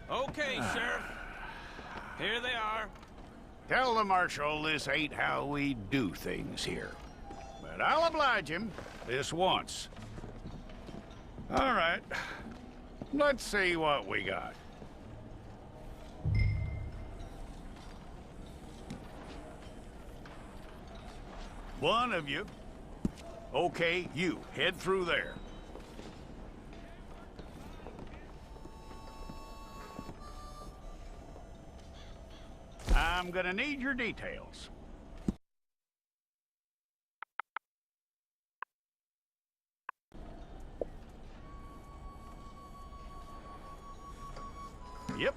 Okay, Sheriff. Here they are. Tell the Marshal this ain't how we do things here. But I'll oblige him this once. All right. Let's see what we got. One of you. Okay, you. Head through there. I'm gonna need your details. Yep.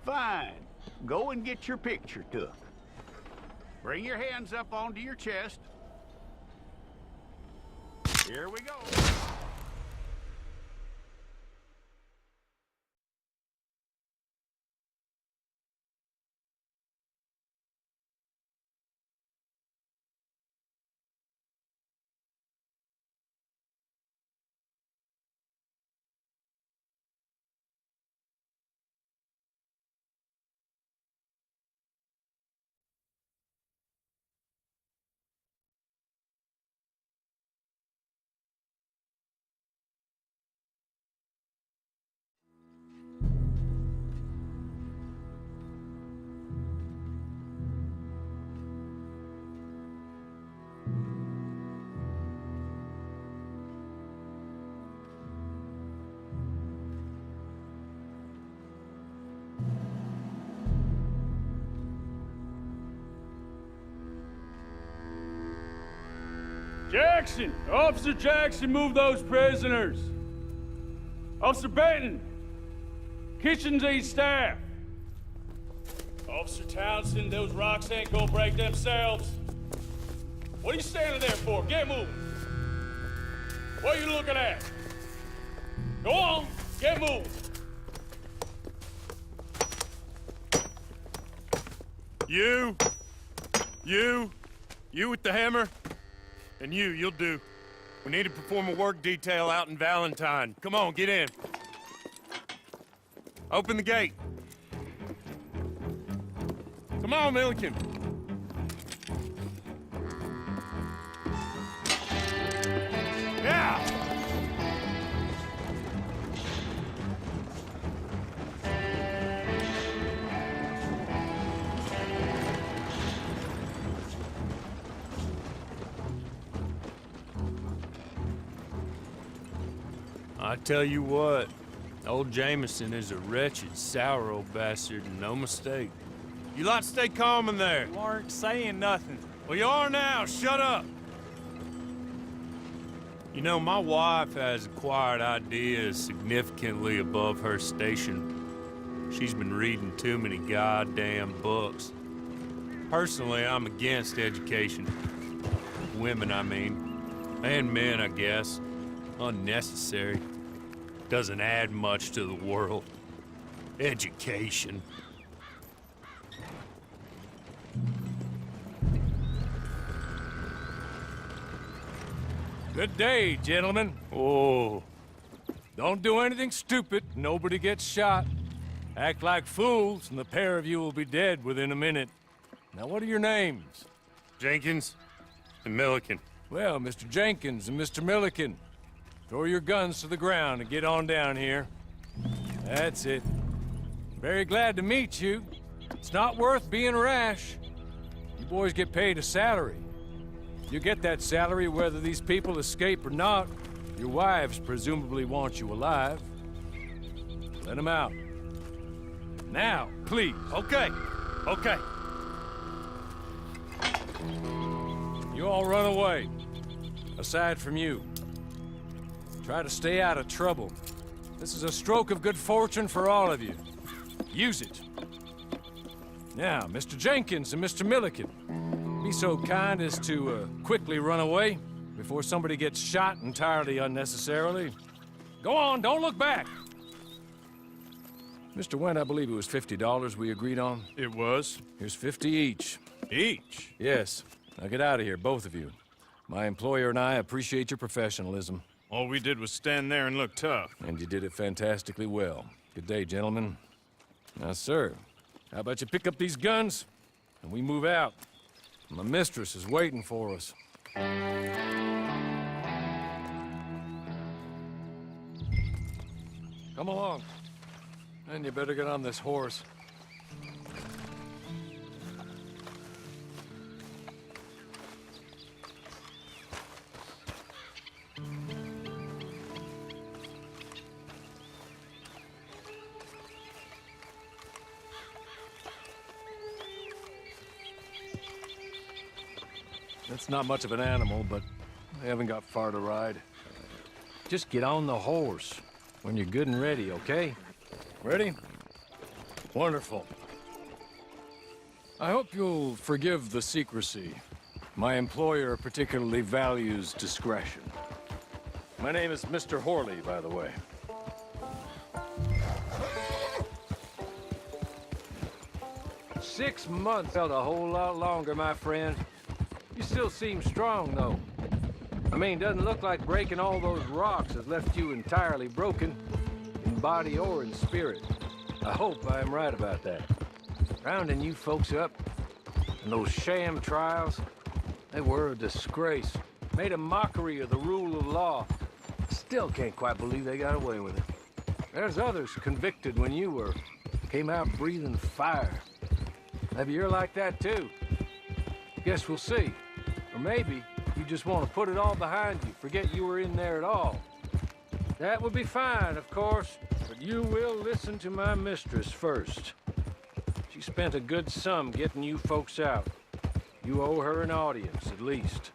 Fine. Go and get your picture took. Bring your hands up onto your chest. Here we go. Jackson! Officer Jackson, move those prisoners! Officer Benton! Kitchens aid staff! Officer Townsend, those rocks ain't gonna break themselves. What are you standing there for? Get moving! What are you looking at? Go on, get moving! You with the hammer? And you'll do. We need to perform a work detail out in Valentine. Come on, get in. Open the gate. Come on, Milliken. Yeah! I tell you what, old Jameson is a wretched, sour old bastard, and no mistake. You lot stay calm in there. You aren't saying nothing. Well, you are now. Shut up. You know, my wife has acquired ideas significantly above her station. She's been reading too many goddamn books. Personally, I'm against education. Women, I mean. And men, I guess. Unnecessary. Doesn't add much to the world. Education. Good day, gentlemen. Oh. Don't do anything stupid. Nobody gets shot. Act like fools, and the pair of you will be dead within a minute. Now, what are your names? Jenkins and Milliken. Well, Mr. Jenkins and Mr. Milliken, throw your guns to the ground and get on down here. That's it. Very glad to meet you. It's not worth being rash. You boys get paid a salary. You get that salary whether these people escape or not. Your wives presumably want you alive. Let them out. Now, please. Okay. You all run away. Aside from you. Try to stay out of trouble. This is a stroke of good fortune for all of you. Use it. Now, Mr. Jenkins and Mr. Milliken, be so kind as to quickly run away before somebody gets shot entirely unnecessarily. Go on, don't look back. Mr. Wendt, I believe it was $50 we agreed on. It was. Here's 50 each. Each? Yes. Now get out of here, both of you. My employer and I appreciate your professionalism. All we did was stand there and look tough. And you did it fantastically well. Good day, gentlemen. Now, sir, How about you pick up these guns, and we move out? My mistress is waiting for us. Come along. And you better get on this horse. It's not much of an animal, but I haven't got far to ride. Just get on the horse when you're good and ready, okay? Ready? Wonderful. I hope you'll forgive the secrecy. My employer particularly values discretion. My name is Mr. Horley, by the way. "6 months felt a whole lot longer, my friend. You still seem strong, though. I mean, doesn't look like breaking all those rocks has left you entirely broken, in body or in spirit. I hope I am right about that. Rounding you folks up, and those sham trials, they were a disgrace. Made a mockery of the rule of law. Still can't quite believe they got away with it. There's others convicted when you were. Came out breathing fire. Maybe you're like that, too. Guess we'll see. Or maybe you just want to put it all behind you, forget you were in there at all. That would be fine, of course, but you will listen to my mistress first. She spent a good sum getting you folks out. You owe her an audience, at least.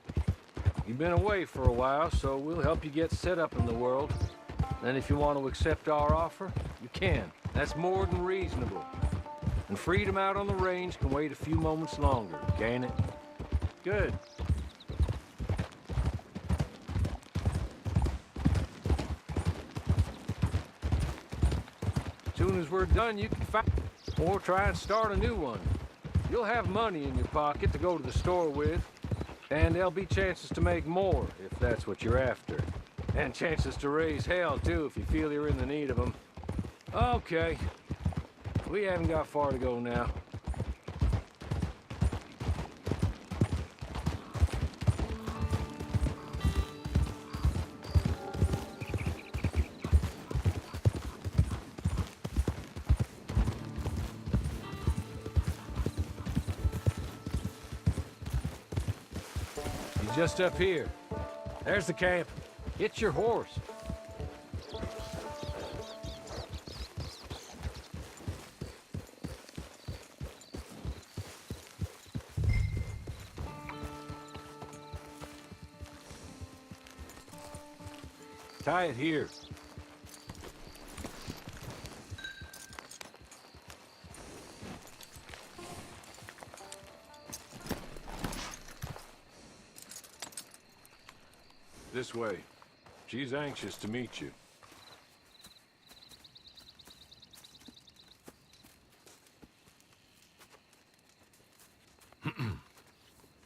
You've been away for a while, so we'll help you get set up in the world. Then if you want to accept our offer, you can. That's more than reasonable. And freedom out on the range can wait a few moments longer, can't it? Good. As soon as we're done, you can fight or try and start a new one. You'll have money in your pocket to go to the store with, and there'll be chances to make more, if that's what you're after. And chances to raise hell, too, if you feel you're in the need of them. Okay. We haven't got far to go now. He's just up here. There's the camp. Get your horse. Tie it here. This way. She's anxious to meet you.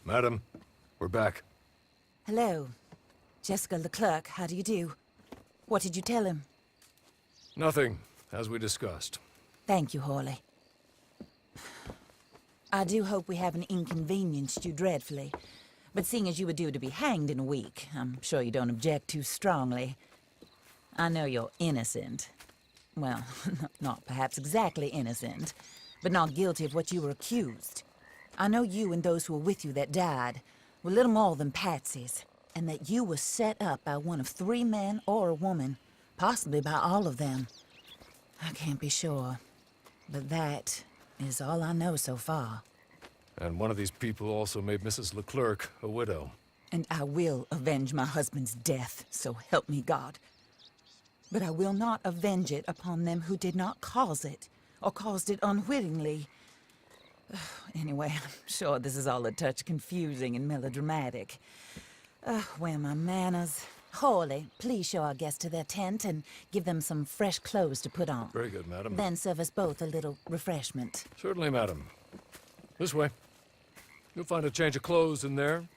Madam, we're back. Hello. Jessica Leclerc, how do you do? What did you tell him? Nothing, as we discussed. Thank you, Horley. I do hope we haven't inconvenienced you dreadfully. But seeing as you were due to be hanged in a week, I'm sure you don't object too strongly. I know you're innocent. Well, not perhaps exactly innocent, but not guilty of what you were accused. I know you and those who were with you that died were little more than patsies, and that you were set up by one of 3 men or a woman, possibly by all of them. I can't be sure, but that is all I know so far. And one of these people also made Mrs. Leclerc a widow. And I will avenge my husband's death, so help me God. But I will not avenge it upon them who did not cause it, or caused it unwittingly. Anyway, I'm sure this is all a touch confusing and melodramatic. Where are my manners? Horley, please show our guests to their tent and give them some fresh clothes to put on. Very good, madam. Then serve us both a little refreshment. Certainly, madam. This way. You'll find a change of clothes in there,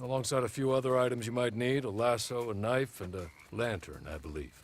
alongside a few other items you might need, a lasso, a knife, and a lantern, I believe.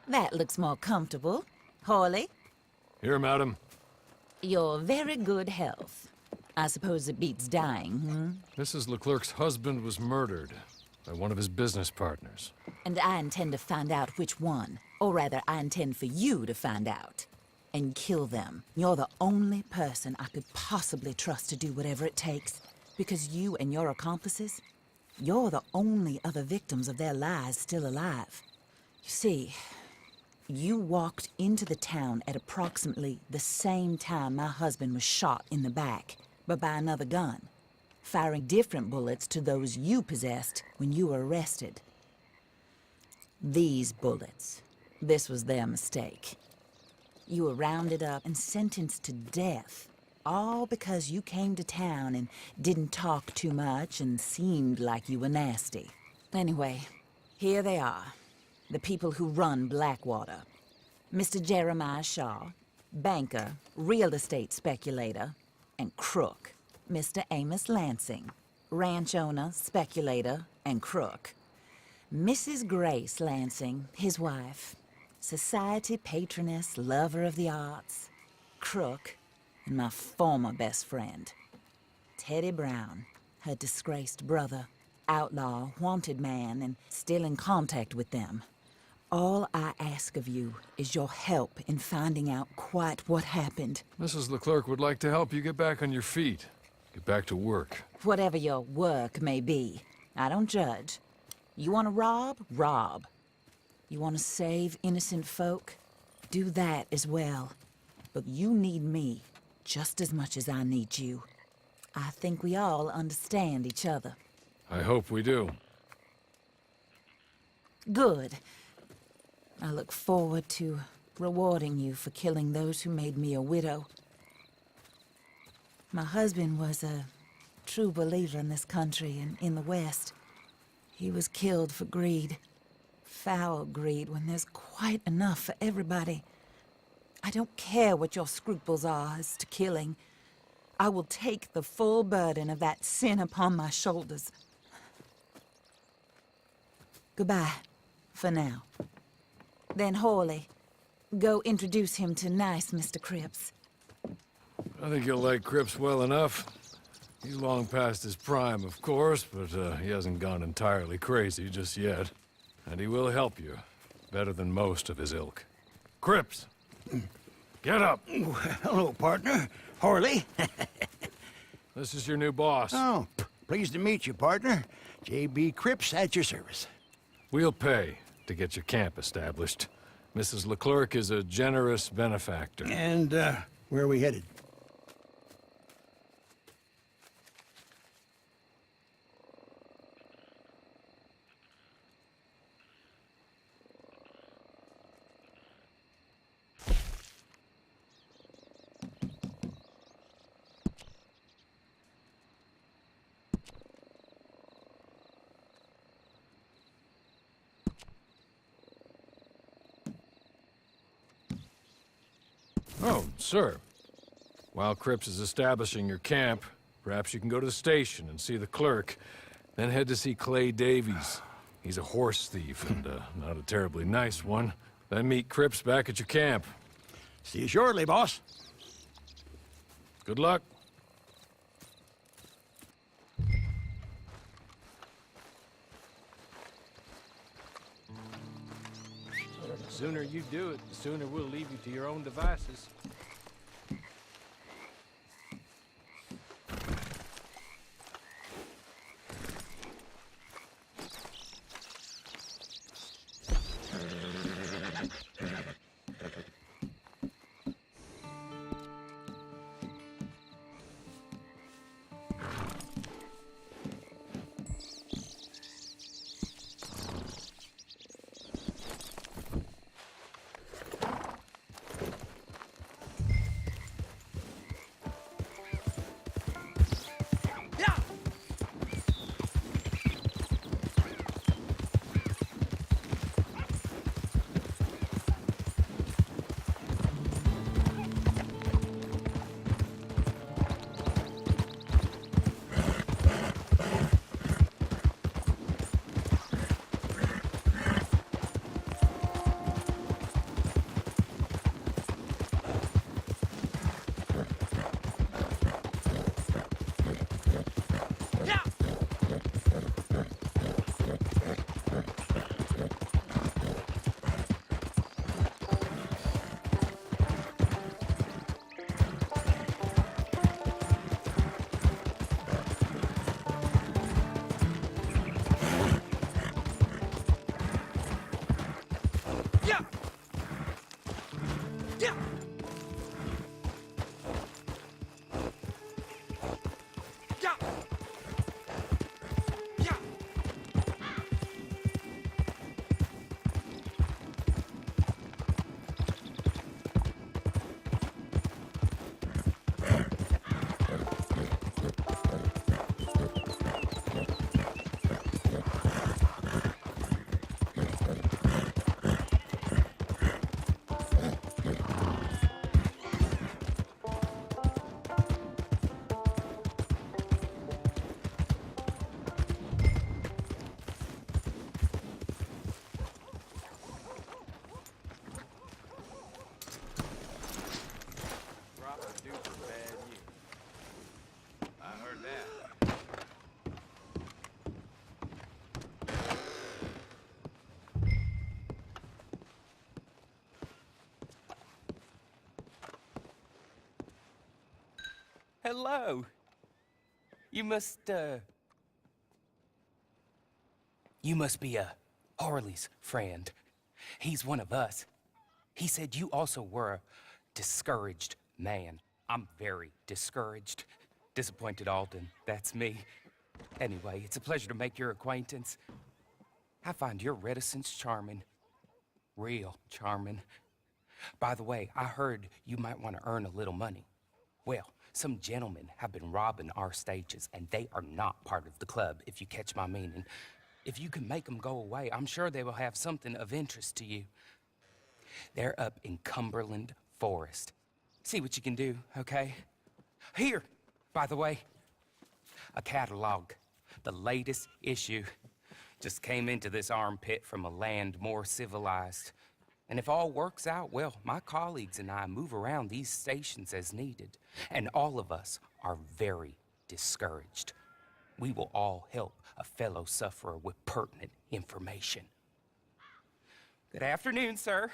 That looks more comfortable. Hawley, Here, madam. your very good health. I suppose it beats dying, Mrs. Leclerc's husband was murdered by one of his business partners. And I intend to find out which one. Or rather, I intend for you to find out. And kill them. You're the only person I could possibly trust to do whatever it takes. Because you and your accomplices, you're the only other victims of their lies still alive. You see, you walked into the town at approximately the same time my husband was shot in the back, but by another gun, firing different bullets to those you possessed when you were arrested. These bullets, this was their mistake. You were rounded up and sentenced to death, all because you came to town and didn't talk too much and seemed like you were nasty. Anyway, here they are, the people who run Blackwater. Mr. Jeremiah Shaw, banker, real estate speculator, and crook. Mr. Amos Lansing, ranch owner, speculator, and crook. Mrs. Grace Lansing, his wife, society patroness, lover of the arts, crook, and my former best friend. Teddy Brown, her disgraced brother, outlaw, wanted man, and still in contact with them. All I ask of you is your help in finding out quite what happened. Mrs. Leclerc would like to help you get back on your feet. Get back to work. Whatever your work may be, I don't judge. You want to rob? Rob. You want to save innocent folk? Do that as well. But you need me just as much as I need you. I think we all understand each other. I hope we do. Good. I look forward to rewarding you for killing those who made me a widow. My husband was a true believer in this country and in the West. He was killed for greed. Foul greed when there's quite enough for everybody. I don't care what your scruples are as to killing. I will take the full burden of that sin upon my shoulders. Goodbye, for now. Then Hawley, go introduce him to nice Mr. Cripps. I think you'll like Cripps well enough. He's long past his prime, of course, but he hasn't gone entirely crazy just yet. And he will help you, better than most of his ilk. Cripps! Get up! Hello, partner. Hawley. This is your new boss. Oh, pleased to meet you, partner. J.B. Cripps at your service. We'll pay to get your camp established. Mrs. Leclerc is a generous benefactor. And, where are we headed? Oh, sir. While Cripps is establishing your camp, perhaps you can go to the station and see the clerk, then head to see Clay Davies. He's a horse thief, and not a terribly nice one. Then meet Cripps back at your camp. See you shortly, boss. Good luck. The sooner you do it, the sooner we'll leave you to your own devices. Yeah! Yeah! Yeah! Yeah! I heard that. Hello. You must be Harley's friend. He's one of us. He said you also were a discouraged man. I'm very discouraged. Disappointed Alden, that's me. Anyway, it's a pleasure to make your acquaintance. I find your reticence charming. Real charming. By the way, I heard you might want to earn a little money. Well, some gentlemen have been robbing our stages, and they are not part of the club, if you catch my meaning. If you can make them go away, I'm sure they will have something of interest to you. They're up in Cumberland Forest. See what you can do, okay? Here, by the way, a catalog. The latest issue. Just came into this armpit from a land more civilized. And if all works out, well, my colleagues and I move around these stations as needed. And all of us are very discouraged. We will all help a fellow sufferer with pertinent information. Good afternoon, sir.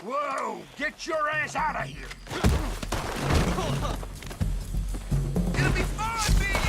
Whoa! Get your ass out of here! It'll be fine being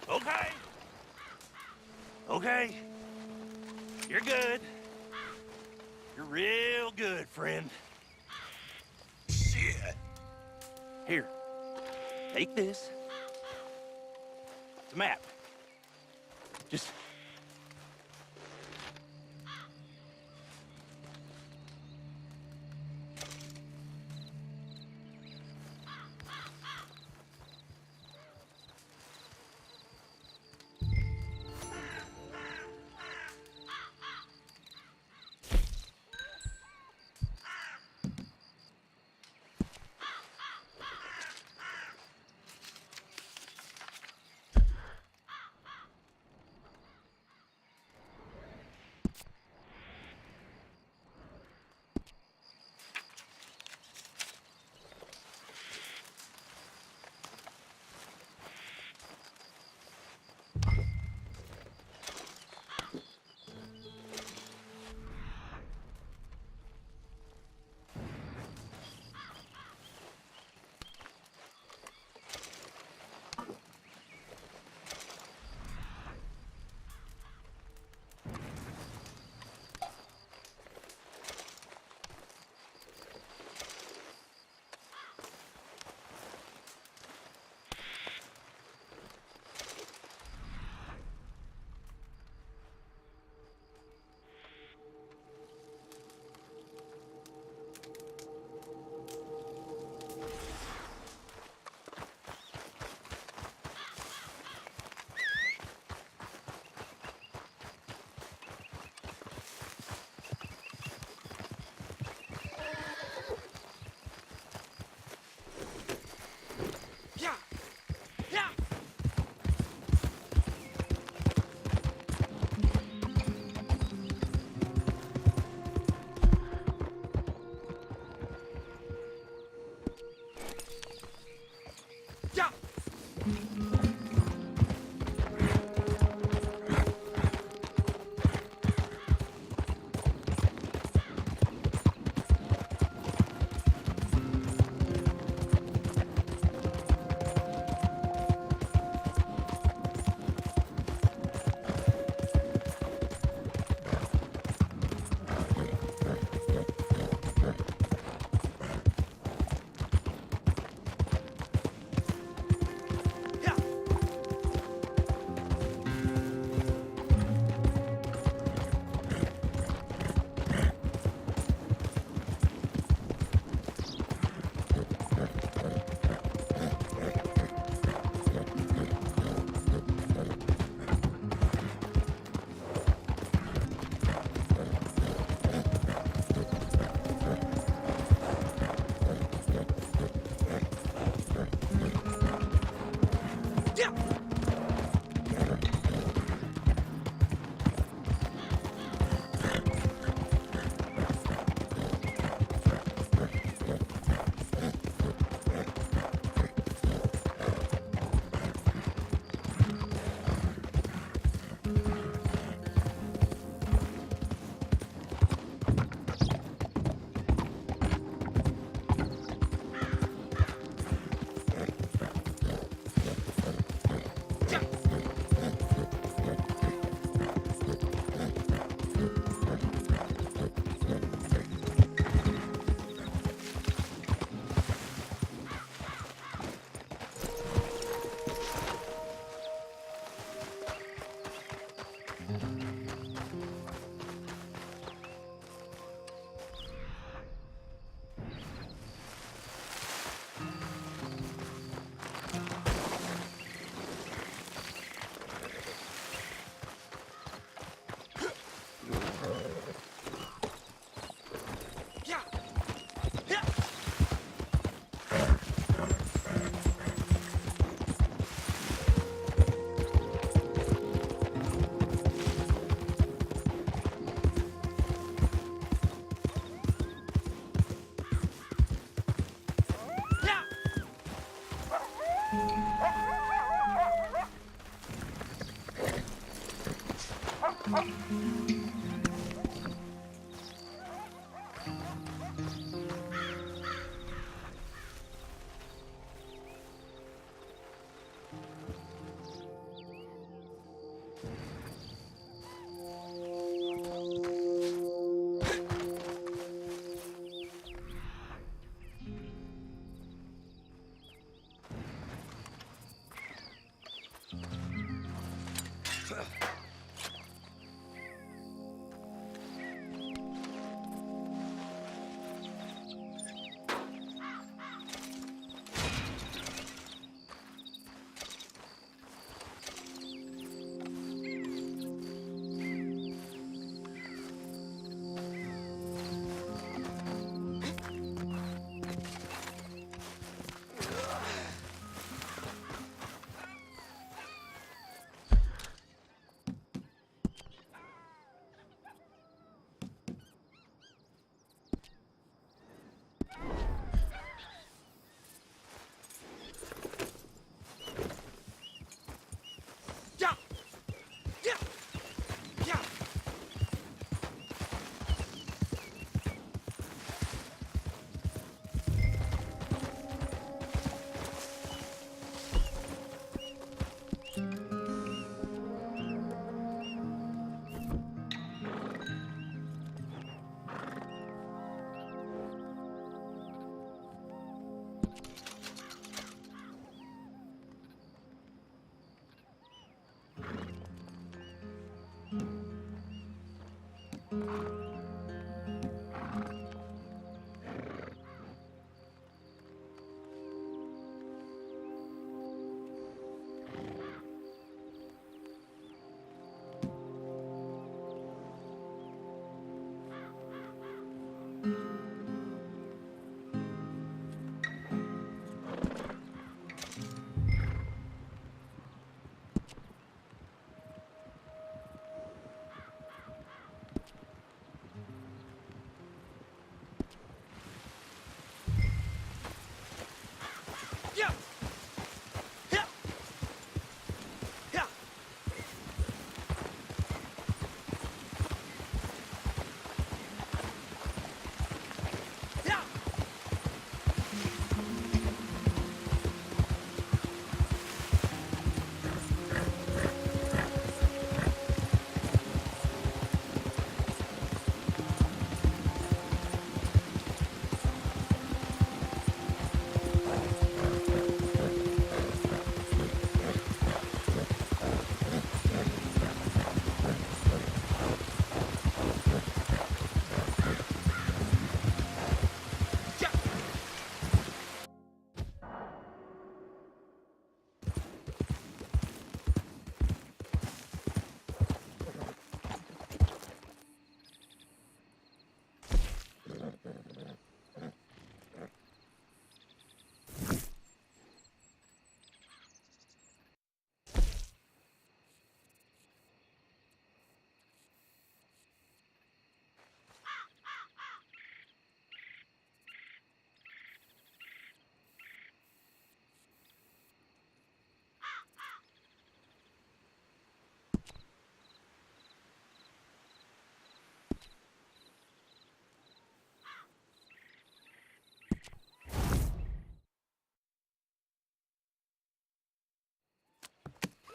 Okay. Okay. You're good. You're real good, friend. Shit. Here. Take this. It's a map. Just...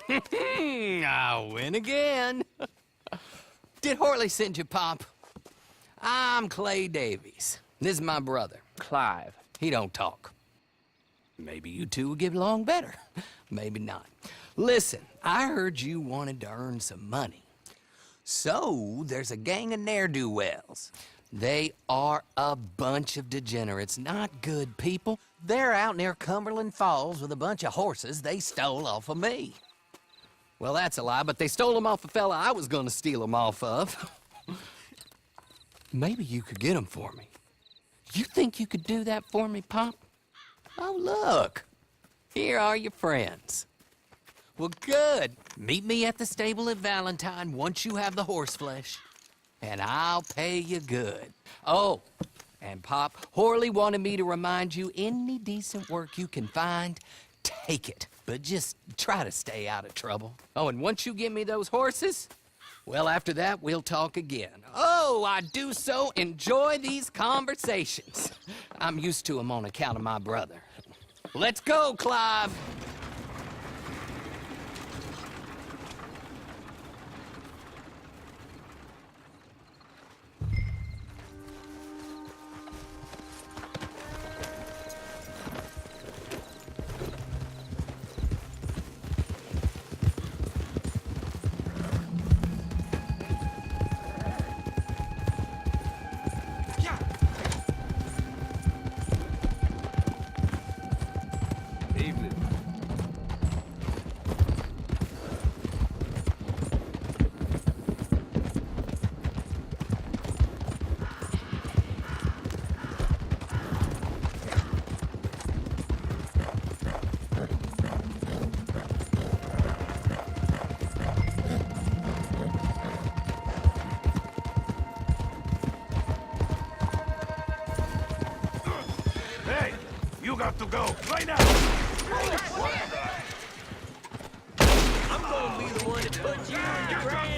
I win again. Did Horley send you, Pop? I'm Clay Davies. This is my brother, Clive. He don't talk. Maybe you two will get along better. Maybe not. Listen, I heard you wanted to earn some money. So, there's a gang of ne'er-do-wells. They are a bunch of degenerates, not good people. They're out near Cumberland Falls with a bunch of horses they stole off of me. Well, that's a lie, but they stole them off a fella I was gonna steal them off of. Maybe you could get them for me. You think you could do that for me, Pop? Oh, look. Here are your friends. Well, good. Meet me at the stable at Valentine once you have the horse flesh, and I'll pay you good. Oh, and Pop, Horley wanted me to remind you, any decent work you can find, take it. But just try to stay out of trouble. Oh, and once you give me those horses, well, after that, we'll talk again. Oh, I do so enjoy these conversations. I'm used to them on account of my brother. Let's go, Clive. You got to go, right now! I'm gonna be the one to put you in the ground.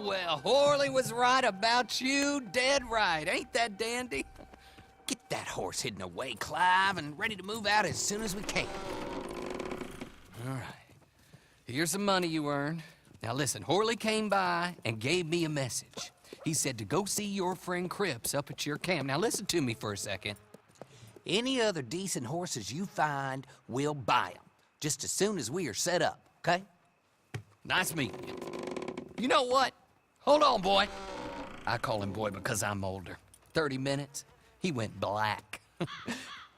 Well, Horley was right about you, dead right. Ain't that dandy? Get that horse hidden away, Clive, and ready to move out as soon as we can. All right. Here's the money you earned. Now listen, Horley came by and gave me a message. He said to go see your friend Cripps up at your camp. Now listen to me for a second. Any other decent horses you find, we'll buy them. Just as soon as we are set up, okay? Nice meeting you. You know what? Hold on, boy. I call him boy because I'm older. 30 minutes, he went black.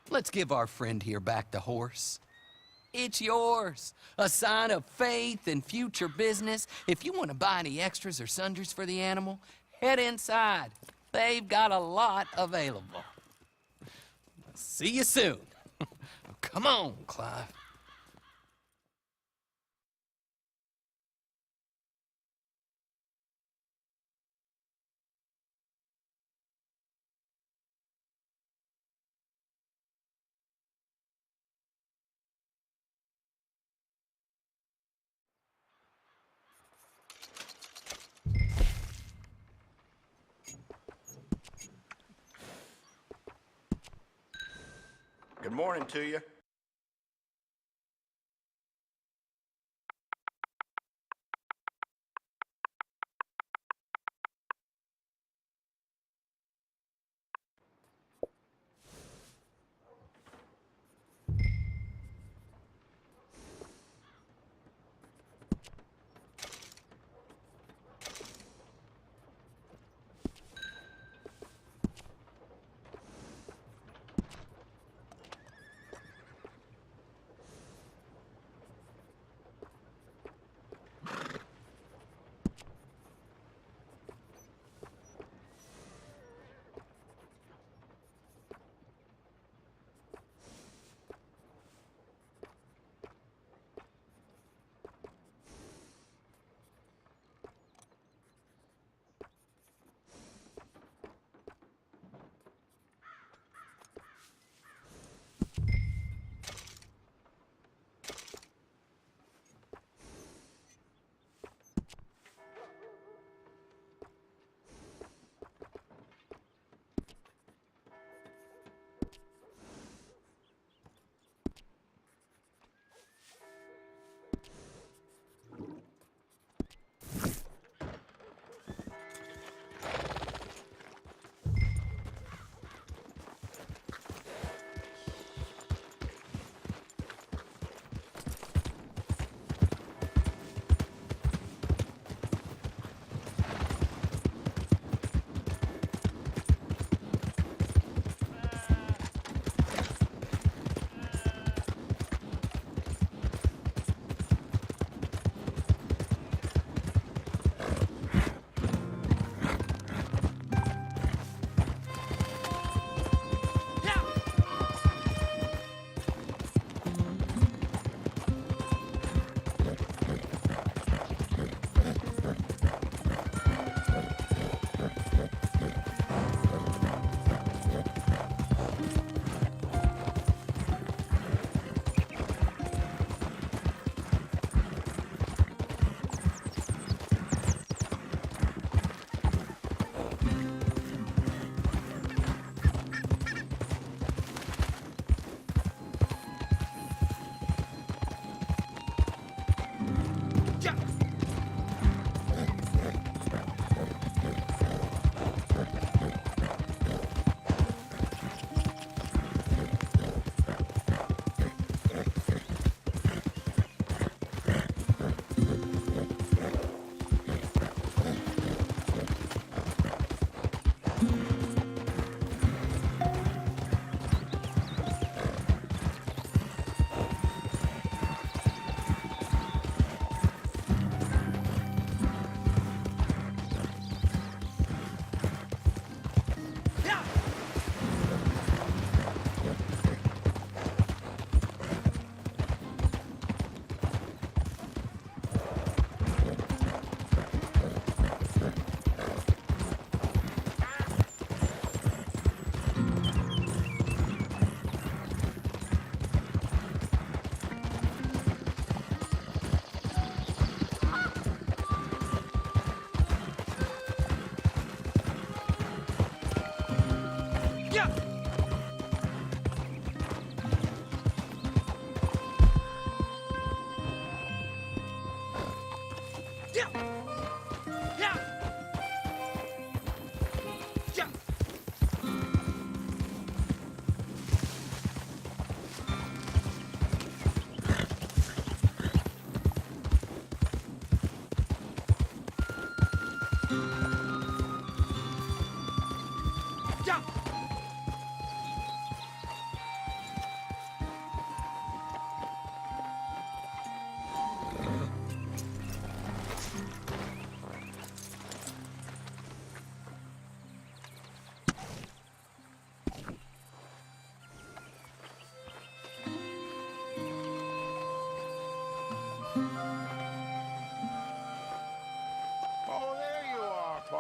Let's give our friend here back the horse. It's yours. A sign of faith and future business. If you want to buy any extras or sundries for the animal, head inside. They've got a lot available. See you soon. Come on, Clive. Good morning to you.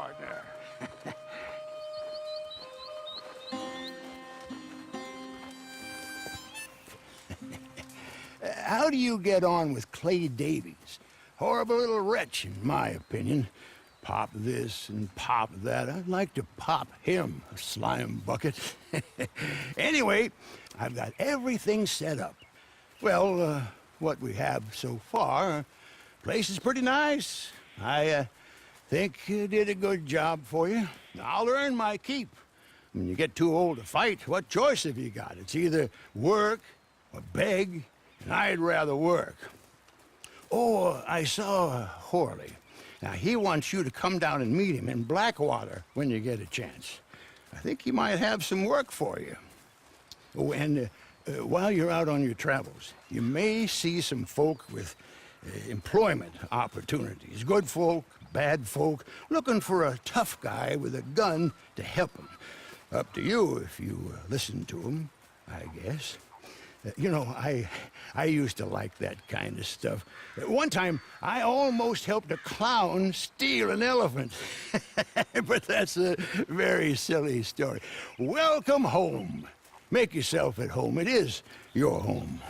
partner. How do you get on with Clay Davies? Horrible little wretch, in my opinion. Pop this and pop that. I'd like to pop him, a slime bucket. Anyway, I've got everything set up. Well, what we have so far, place is pretty nice. I think you did a good job for you. I'll earn my keep. When you get too old to fight, what choice have you got? It's either work or beg, and I'd rather work. Oh, I saw Horley. Now, he wants you to come down and meet him in Blackwater when you get a chance. I think he might have some work for you. Oh, and while you're out on your travels, you may see some folk with employment opportunities. Good folk, bad folk, looking for a tough guy with a gun to help them. Up to you if you listen to them, I guess. You know, I used to like that kind of stuff. One time, I almost helped a clown steal an elephant. But that's a very silly story. Welcome home. Make yourself at home. It is your home.